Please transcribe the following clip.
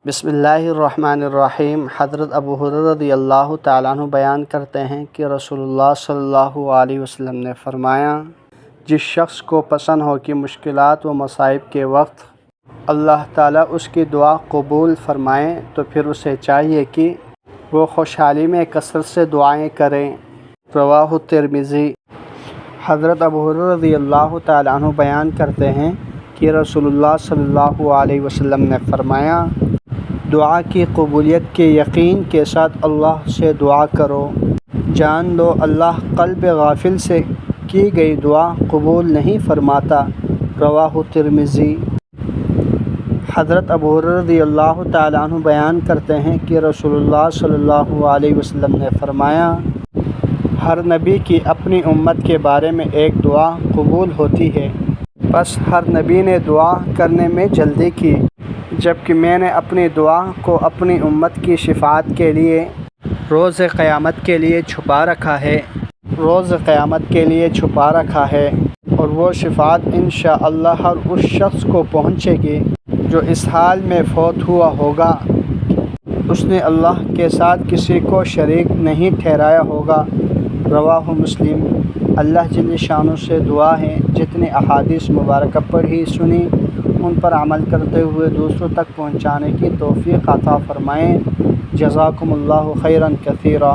بسم اللہ الرحمن الرحیم۔ حضرت ابو ہریرہ رضی اللہ تعالیٰ عنہ بیان کرتے ہیں کہ رسول اللہ صلی اللہ علیہ وسلم نے فرمایا، جس شخص کو پسند ہو کہ مشکلات و مصائب کے وقت اللہ تعالیٰ اس کی دعا قبول فرمائیں تو پھر اسے چاہیے کہ وہ خوشحالی میں کثرت سے دعائیں کریں۔ رواہ ترمذی۔ حضرت ابو ہریرہ رضی اللہ تعالیٰ عنہ بیان کرتے ہیں کہ رسول اللہ صلی اللہ علیہ وسلم نے فرمایا، دعا کی قبولیت کے یقین کے ساتھ اللہ سے دعا کرو، جان لو اللہ قلب غافل سے کی گئی دعا قبول نہیں فرماتا۔ رواہ ترمذی۔ حضرت ابو ہریرہ رضی اللہ تعالیٰ عنہ بیان کرتے ہیں کہ رسول اللہ صلی اللہ علیہ وسلم نے فرمایا، ہر نبی کی اپنی امت کے بارے میں ایک دعا قبول ہوتی ہے، بس ہر نبی نے دعا کرنے میں جلدی کی، جبکہ میں نے اپنی دعا کو اپنی امت کی شفاعت کے لیے روز قیامت کے لیے چھپا رکھا ہے، اور وہ شفاعت انشاءاللہ ہر اس شخص کو پہنچے گی جو اس حال میں فوت ہوا ہوگا، اس نے اللہ کے ساتھ کسی کو شریک نہیں ٹھہرایا ہوگا۔ رواہ مسلم۔ اللہ جل شانہ سے دعا ہے جتنی احادیث مبارکہ پڑھی سنی ان پر عمل کرتے ہوئے دوسروں تک پہنچانے کی توفیق عطا فرمائیں۔ جزاکم اللہ خیرا کثیرا۔